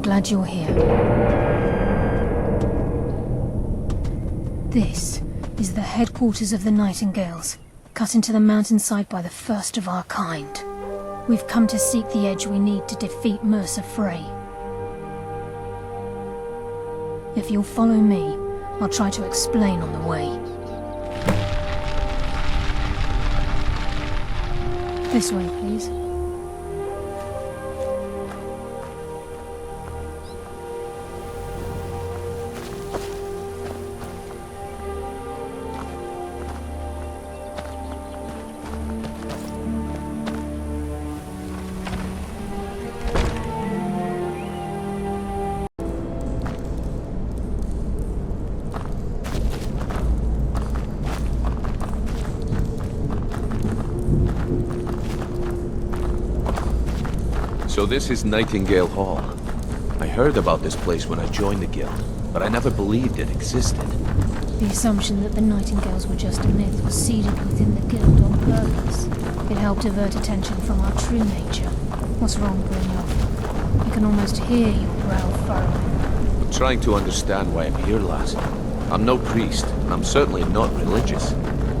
glad you're here. This is the headquarters of the Nightingales, cut into the mountainside by the first of our kind. We've come to seek the edge we need to defeat Mercer Frey. If you'll follow me, I'll try to explain on the way. This way, please. So this is Nightingale Hall. I heard about this place when I joined the guild, but I never believed it existed. The assumption that the Nightingales were just a myth was seeded within the guild on purpose. It helped divert attention from our true nature. What's wrong, Brynjolf? I can almost hear your brow furrowing. I'm trying to understand why I'm here, lass. I'm no priest, and I'm certainly not religious.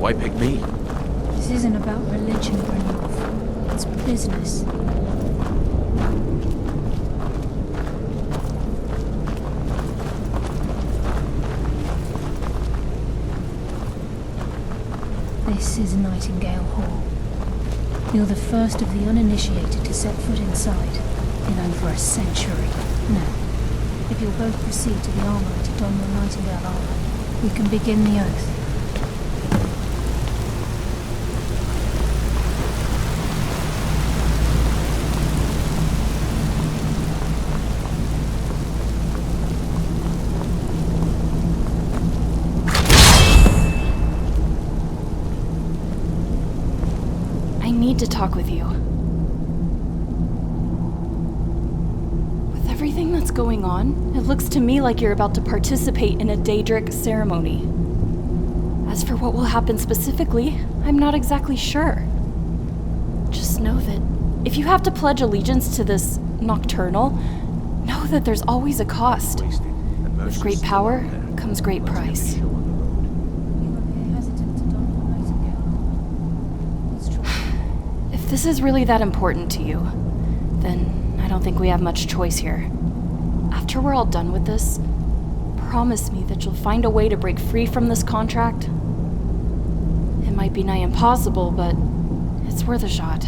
Why pick me? This isn't about religion, Brynjolf. It's business. This is Nightingale Hall. You're the first of the uninitiated to set foot inside in over a century. Now, if you'll both proceed to the armory to don your Nightingale armor, we can begin the oath. To talk with you. With everything that's going on, it looks to me like you're about to participate in a Daedric ceremony. As for what will happen specifically, I'm not exactly sure. Just know that if you have to pledge allegiance to this nocturnal, know that there's always a cost. With great power comes great price. If this is really that important to you, then I don't think we have much choice here. After we're all done with this, promise me that you'll find a way to break free from this contract. It might be nigh impossible, but it's worth a shot.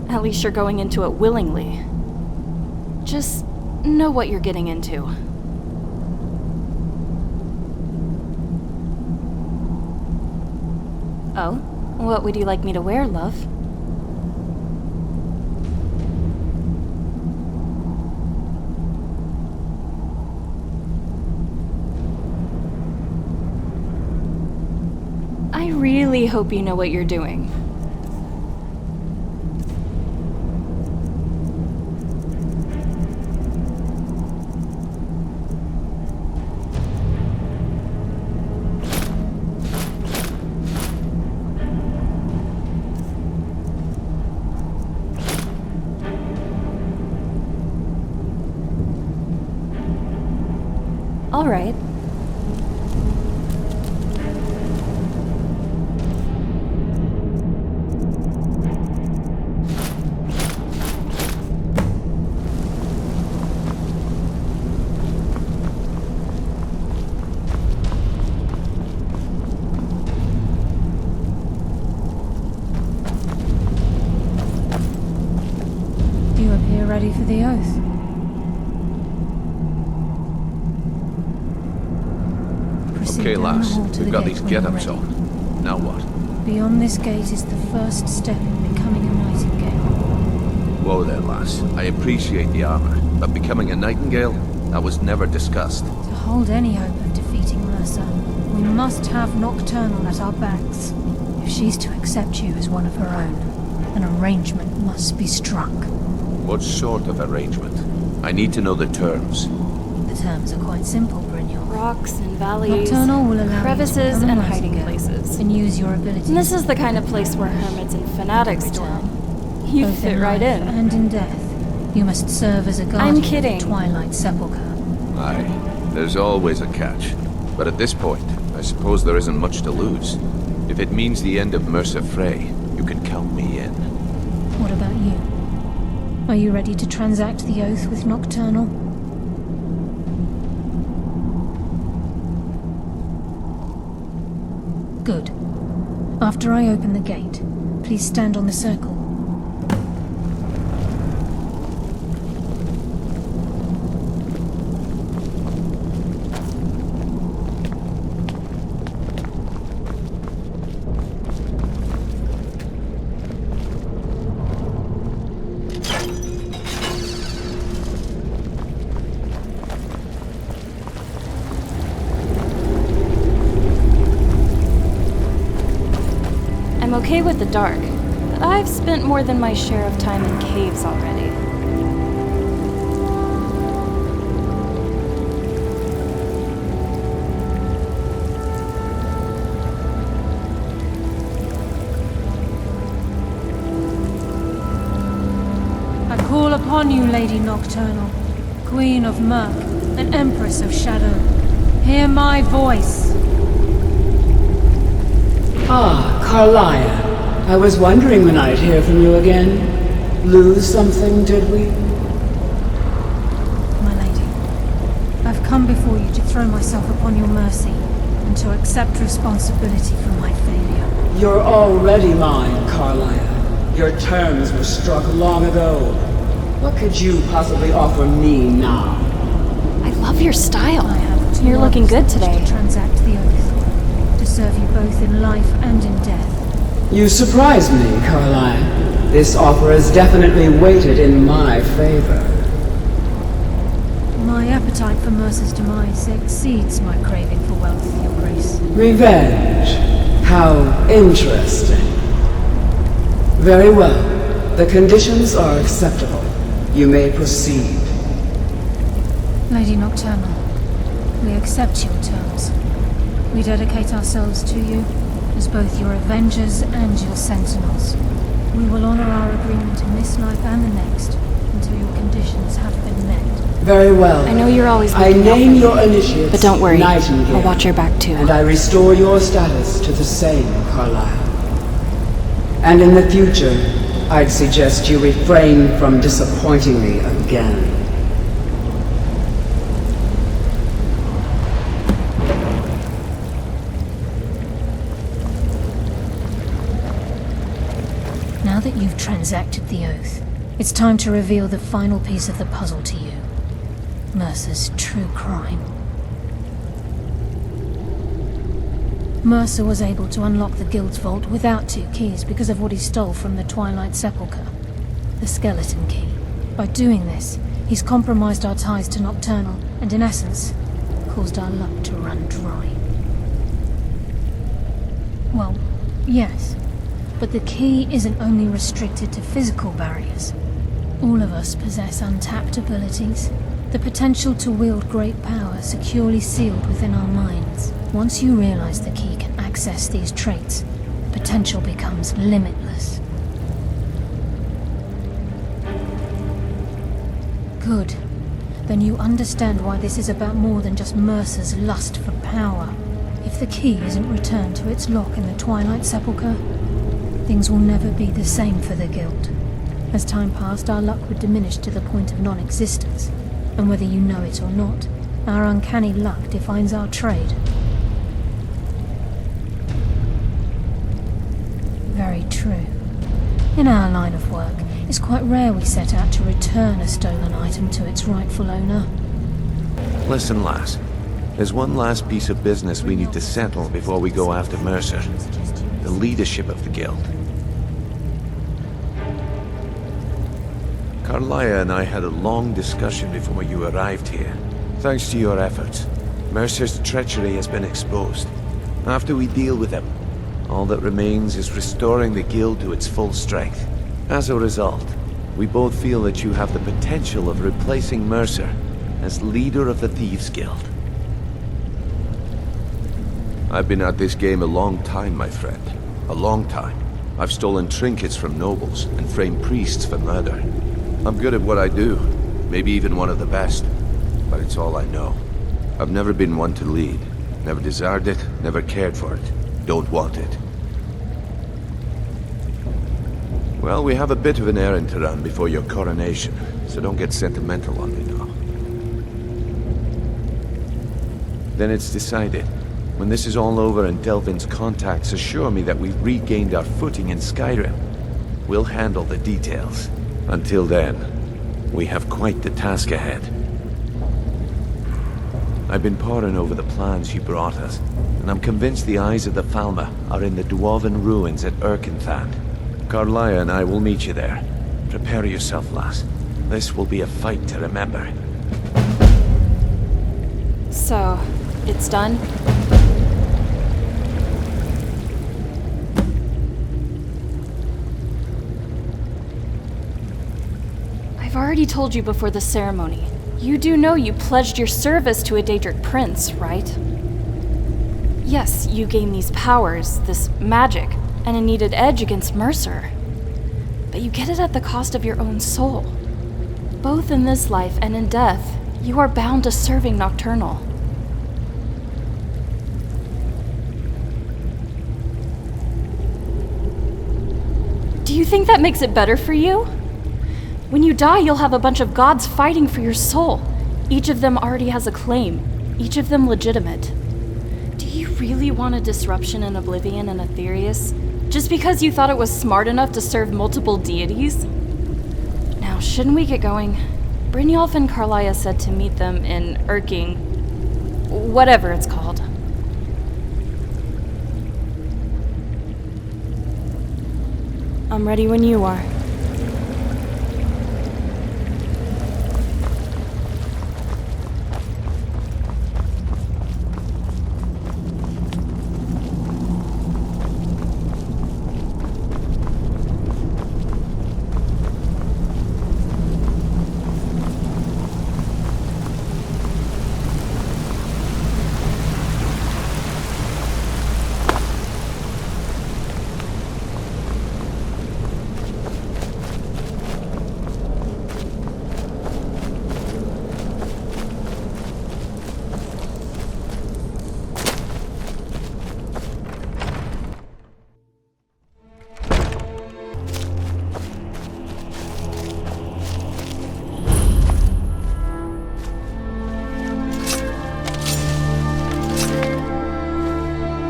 At least you're going into it willingly. Just know what you're getting into. Oh? What would you like me to wear, love? I really hope you know what you're doing. All right. You appear ready for the oath. Okay, lass, we've got these get-ups on. Now what? Beyond this gate is the first step in becoming a Nightingale. Whoa there, lass. I appreciate the armor, but becoming a Nightingale? That was never discussed. To hold any hope of defeating Mercer, we must have Nocturnal at our backs. If she's to accept you as one of her own, an arrangement must be struck. What sort of arrangement? I need to know the terms. The terms are quite simple, Brynjolf. Rocks and valleys, Nocturnal will allow crevices you to become a and mercy hiding guild places. and use your abilities. And this is the kind of place where hermits and fanatics dwell. You Both fit in right life in. and in death. You must serve as a guardian kidding. of the Twilight Sepulchre. Aye, there's always a catch. But at this point, I suppose there isn't much to lose. If it means the end of Mercer Frey, you can count me in. What about you? Are you ready to transact the oath with Nocturnal? Good. After I open the gate, please stand on the circle. I'm okay with the dark, but I've spent more than my share of time in caves already. I call upon you, Lady Nocturnal, Queen of Murk and Empress of Shadow. Hear my voice. Ah, Carlia. I was wondering when I'd hear from you again. Lose something, did we? My lady, I've come before you to throw myself upon your mercy and to accept responsibility for my failure. You're already mine, Carlia. Your terms were struck long ago. What could you possibly offer me now? I love your style. I have You're looking good to today. transact the oath, to serve you both in life and in death. You surprise me, Carlia. This offer is definitely weighted in my favor. My appetite for Mercer's demise exceeds my craving for wealth, Your Grace. Revenge. How interesting. Very well. The conditions are acceptable. You may proceed. Lady Nocturnal, we accept your terms. We dedicate ourselves to you as both your avengers and your sentinels. We will honor our agreement in this life and the next until your conditions have been met. Very well. I know you're always I looking out name for your me, initiates but don't worry. Nightingale, I'll watch your back too. and I restore your status to the same, Carlisle. And in the future, I'd suggest you refrain from disappointing me again. Now that you've transacted the oath, it's time to reveal the final piece of the puzzle to you. Mercer's true crime. Mercer was able to unlock the Guild's vault without 2 keys because of what he stole from the Twilight Sepulchre. The skeleton key. By doing this, he's compromised our ties to Nocturnal and, in essence, caused our luck to run dry. Well, yes. But the key isn't only restricted to physical barriers. All of us possess untapped abilities, the potential to wield great power securely sealed within our minds. Once you realize the key can access these traits, potential becomes limitless. Good. Then you understand why this is about more than just Mercer's lust for power. If the key isn't returned to its lock in the Twilight Sepulchre, things will never be the same for the Guild. As time passed, our luck would diminish to the point of non-existence, and whether you know it or not, our uncanny luck defines our trade. Very true. In our line of work, it's quite rare we set out to return a stolen item to its rightful owner. Listen, lass. There's one last piece of business we need to settle before we go after Mercer. The leadership of the Guild. Carlia and I had a long discussion before you arrived here. Thanks to your efforts, Mercer's treachery has been exposed. After we deal with him, all that remains is restoring the Guild to its full strength. As a result, we both feel that you have the potential of replacing Mercer as leader of the Thieves Guild. I've been at this game a long time, my friend. A long time. I've stolen trinkets from nobles and framed priests for murder. I'm good at what I do, maybe even one of the best, but it's all I know. I've never been one to lead. Never desired it, never cared for it. Don't want it. Well, we have a bit of an errand to run before your coronation, so don't get sentimental on me now. Then it's decided. When this is all over and Delvin's contacts assure me that we've regained our footing in Skyrim, we'll handle the details. Until then, we have quite the task ahead. I've been poring over the plans you brought us, and I'm convinced the eyes of the Falmer are in the Dwarven ruins at Erkenthan. Carlia and I will meet you there. Prepare yourself, lass. This will be a fight to remember. So, it's done? I've already told you before the ceremony. You do know you pledged your service to a Daedric prince, right? Yes, you gain these powers, this magic, and a needed edge against Mercer. But you get it at the cost of your own soul. Both in this life and in death, you are bound to serving Nocturnal. Do you think that makes it better for you? When you die, you'll have a bunch of gods fighting for your soul. Each of them already has a claim, each of them legitimate. Do you really want a disruption in Oblivion and Aetherius? Just because you thought it was smart enough to serve multiple deities? Now, shouldn't we get going? Brynjolf and Carlia said to meet them in Erking... whatever it's called. I'm ready when you are.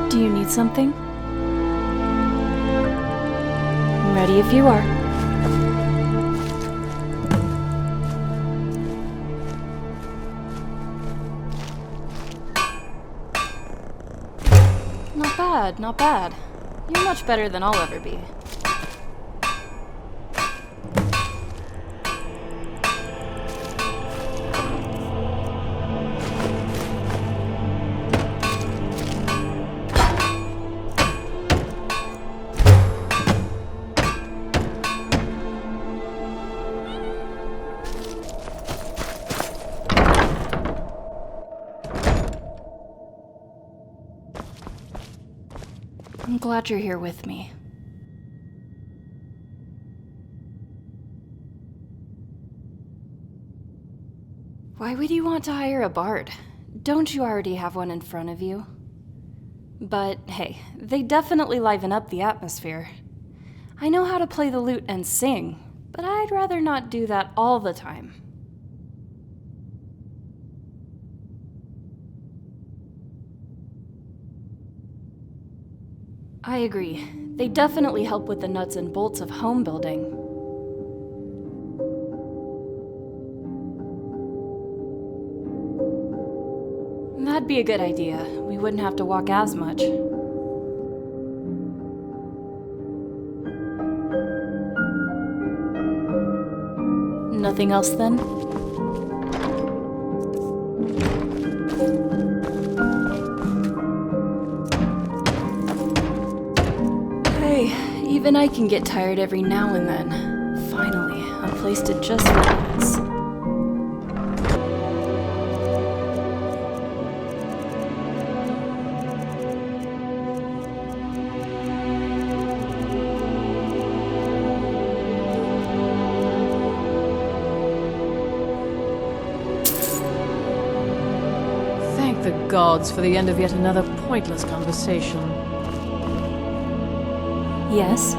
Do you need something? I'm ready if you are. Not bad, not bad. You're much better than I'll ever be. I'm glad you're here with me. Why would you want to hire a bard? Don't you already have one in front of you? But hey, they definitely liven up the atmosphere. I know how to play the lute and sing, but I'd rather not do that all the time. I agree. They definitely help with the nuts and bolts of home building. That'd be a good idea. We wouldn't have to walk as much. Nothing else then? Even I can get tired every now and then. Finally, a place to just relax. gods for the end of yet another pointless conversation. Yes?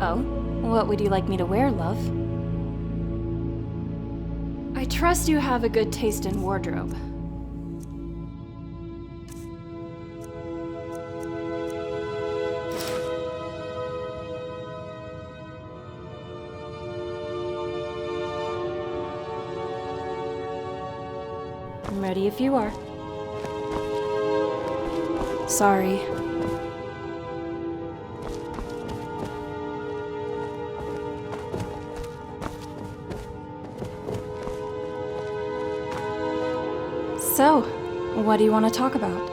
Oh, what would you like me to wear, love? I trust you have a good taste in wardrobe. I'm ready if you are. Sorry. So, what do you want to talk about?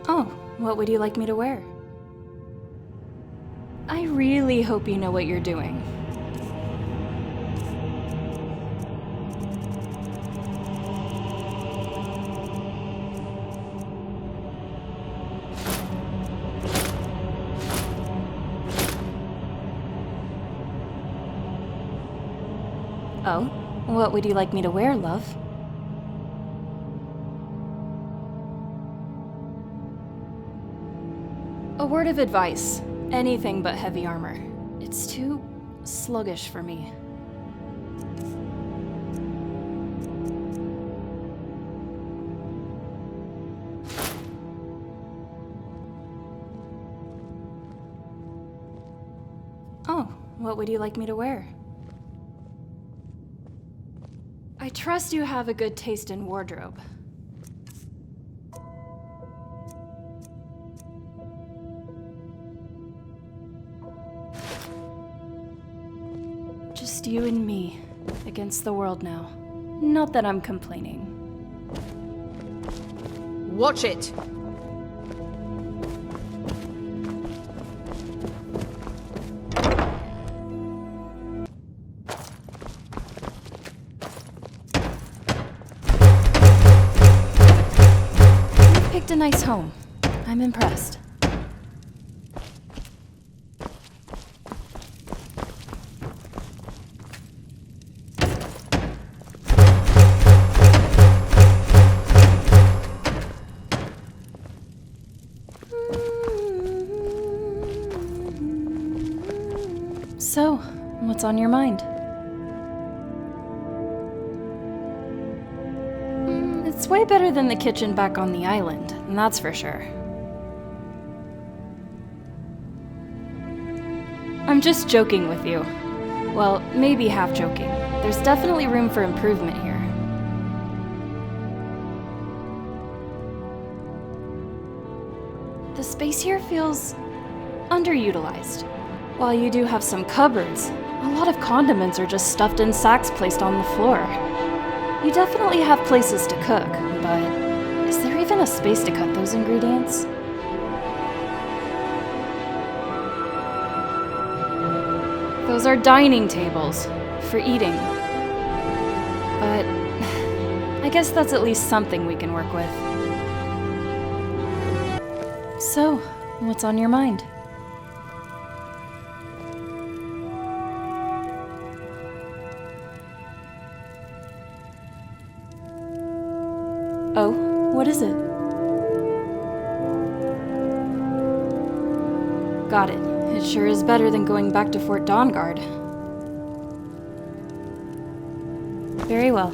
Oh, what would you like me to wear? I really hope you know what you're doing. Oh? What would you like me to wear, love? A word of advice. Anything but heavy armor. It's too sluggish for me. Oh, what would you like me to wear? I trust you have a good taste in wardrobe. Just you and me against the world now. Not that I'm complaining. Watch it! Picked a nice home. I'm impressed. So, what's on your mind? It's way better than the kitchen back on the island, and that's for sure. I'm just joking with you. Well, maybe half joking. There's definitely room for improvement here. The space here feels underutilized. While you do have some cupboards, a lot of condiments are just stuffed in sacks placed on the floor. You definitely have places to cook, but is there even a space to cut those ingredients? Those are dining tables for eating. But I guess that's at least something we can work with. So, what's on your mind? Oh, what is it? Got it. It sure is better than going back to Fort Dawnguard. Very well.